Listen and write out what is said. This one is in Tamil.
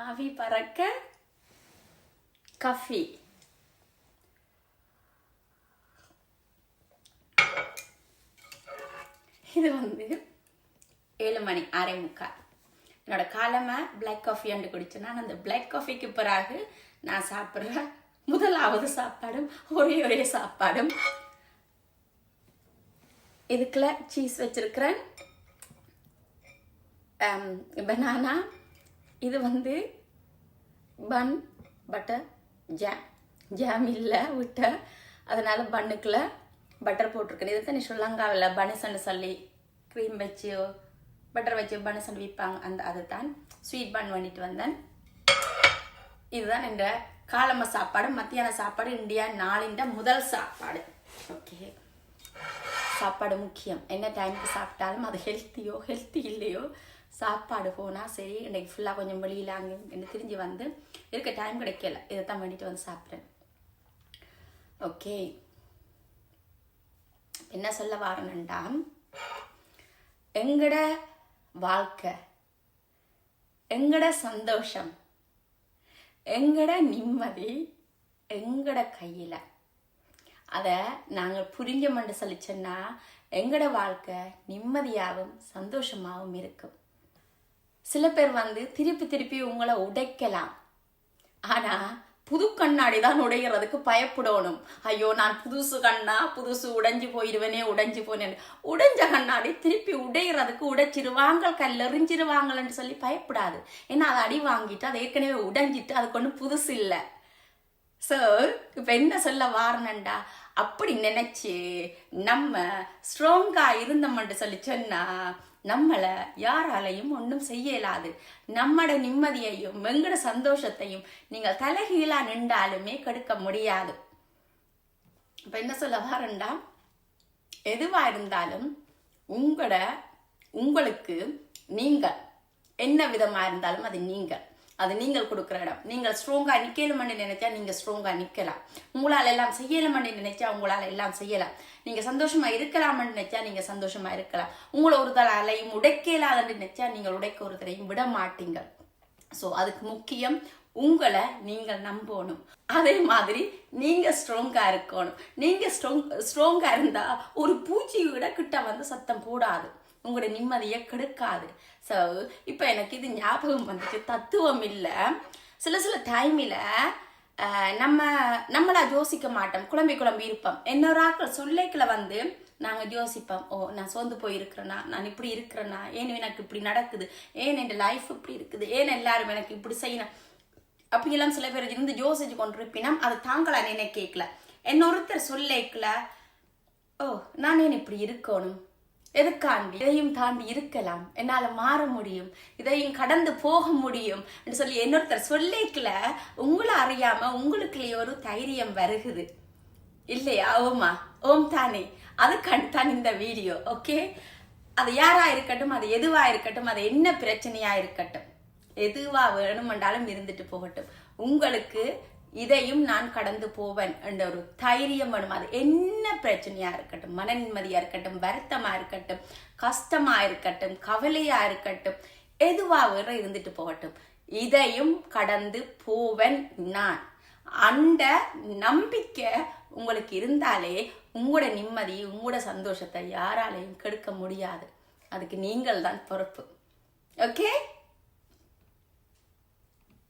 ஆவி பறக்க காஃபி. இது 7 மணி 6:45. என்னோட காலமா பிளாக் காஃபி அண்டு குடிச்சேன்னா அந்த பிளாக் காஃபிக்கு பிறகு நான் சாப்பிட்ற முதலாவது சாப்பாடும் ஒரே சாப்பாடும். இதுக்குள்ள சீஸ் வச்சிருக்கிறேன், பனானா, இது பன் பட்டர் ஜாம் இல்லை விட்ட, அதனால பன்னுக்குள்ள பட்டர் போட்டிருக்கேன். இது தான் ஸ்ரீலங்காவில் பனிசன்னு சொல்லி க்ரீம் வச்சு பட்டர் வச்சு பனிசன் விற்பாங்க, அதுதான் ஸ்வீட் பன் பண்ணிட்டு வந்தேன். இதுதான் என்ற காலம சாப்பாடு. மத்தியான சாப்பாடு இந்தியா நாளின் முதல் சாப்பாடு. ஓகே, சாப்பாடு முக்கியம். என்ன டைமுக்கு சாப்பிட்டாலும் அது ஹெல்த்தி இல்லையோ சாப்பாடு போனால் சரி. இன்றைக்கு ஃபுல்லாக கொஞ்சம் வெளியில் அங்கே என்ன திரிஞ்சு இருக்க டைம் கிடைக்கல, இதை தான் பண்ணிட்டு சாப்பிட்றேன். ஓகே, என்ன சொல்ல வாரணுண்டா, எங்கட வாழ்க்கை, எங்கட சந்தோஷம், எங்கட நிம்மதி எங்கட கையில். அதை நாங்கள் புரிஞ்சோம்னு சொல்லிச்சோன்னா எங்கட வாழ்க்கை நிம்மதியாகவும் சந்தோஷமாகவும் இருக்கும். சில பேர் திருப்பி உங்களை உடைக்கலாம், ஆனா புது கண்ணாடி தான் உடைகிறதுக்கு பயப்படணும். ஐயோ, நான் புதுசு உடைஞ்சு போனேன். உடைஞ்ச கண்ணாடி திருப்பி உடைகிறதுக்கு உடைச்சிருவாங்க, கல்லெறிஞ்சிருவாங்கன்னு சொல்லி பயப்படாது. ஏன்னா அதை அடி வாங்கிட்டு அது ஏற்கனவே உடைஞ்சிட்டு அதுக்கு ஒன்றும் புதுசு இல்லை. ஸோ இப்போ என்ன சொல்ல வாரணுண்டா, அப்படி நினைச்சு நம்ம ஸ்ட்ராங்கா இருந்தோம்னு சொல்லி சொன்னா நம்மளை யாராலையும் ஒன்றும் செய்ய இயலாது. நம்மட நிம்மதியையும் எங்கட சந்தோஷத்தையும் நீங்கள் தலைகீழா நின்றாலுமே கெடுக்க முடியாது. இப்ப என்ன சொல்ல வாரண்டா, எதுவா இருந்தாலும் உங்களுக்கு நீங்கள் என்ன விதமா இருந்தாலும் அது நீங்கள் கொடுக்குற இடம். நீங்கள் ஸ்ட்ராங்கா நிக்கலும்னு நினைச்சா நீங்க ஸ்ட்ராங்கா நிக்கலாம். உங்களால எல்லாம் செய்யலும்னு நினைச்சா உங்களால எல்லாம் செய்யலாம். நீங்க சந்தோஷமா இருக்கலாம்னு நினைச்சா நீங்க சந்தோஷமா இருக்கலாம். உங்களை ஒருத்தரையும் உடைக்கலாதுன்னு நினைச்சா நீங்கள் உடைக்க ஒருத்தரையும் விட மாட்டீங்க. ஸோ அதுக்கு முக்கியம் உங்களை நீங்கள் நம்பணும். அதே மாதிரி நீங்க ஸ்ட்ராங்கா இருக்கணும். நீங்க ஸ்ட்ராங்கா இருந்தா ஒரு பூச்சி விட கிட்ட சத்தம் போடாது, உங்களோட நிம்மதியை கெடுக்காது. ஸோ இப்போ எனக்கு இது ஞாபகம் வந்துச்சு, தத்துவம் இல்லை. சில டைமில் நம்மளா யோசிக்க மாட்டோம், குழம்பி இருப்போம். இன்னொரு ஆட்கள் சொல்லைக்குள்ள நாங்கள் யோசிப்போம், ஓ நான் சோர்ந்து போயிருக்கிறேன்னா, நான் இப்படி இருக்கிறேன்னா, ஏன் எனக்கு இப்படி நடக்குது, ஏன் என் லைஃப் இப்படி இருக்குது, ஏன் எல்லாரும் எனக்கு இப்படி செய்யணும், அப்படியெல்லாம் சில பேர் யோசிச்சு கொண்டிருப்பினா அது தாங்களா நினைக்கல. இன்னொருத்தர் சொல்லைக்குள்ள, ஓ நான் ஏன் இப்படி இருக்கணும், எதுக்காண்டி இதையும் தாண்டி இருக்கலாம், என்னால மாற முடியும், இதையும் கடந்து போக முடியும் என்று சொல்லி இன்னொருத்தர் சொல்லிக்கல உங்களை அறியாம உங்களுக்குள்ளே ஒரு தைரியம் வருகுது இல்லையா? ஓம் தானே, அதுக்காண்டி தான் இந்த வீடியோ. ஓகே, அது யாரா இருக்கட்டும், அது எதுவா இருக்கட்டும், அது என்ன பிரச்சனையா இருக்கட்டும், எதுவா வேணுமென்றாலும் இருந்துட்டு போகட்டும், உங்களுக்கு இதையும் நான் கடந்து போவேன் என்ற ஒரு தைரியம் வேணும். அது என்ன பிரச்சனையா இருக்கட்டும், மன நிம்மதியா இருக்கட்டும், வருத்தமா இருக்கட்டும், கஷ்டமா இருக்கட்டும், கவலையா இருக்கட்டும், எதுவாக இருந்துட்டு போகட்டும், இதையும் கடந்து போவேன் நான். அந்த நம்பிக்கை உங்களுக்கு இருந்தாலே உங்களோட நிம்மதி, உங்களோட சந்தோஷத்தை யாராலையும் கெடுக்க முடியாது. அதுக்கு நீங்கள் தான் பொறுப்பு. ஓகே.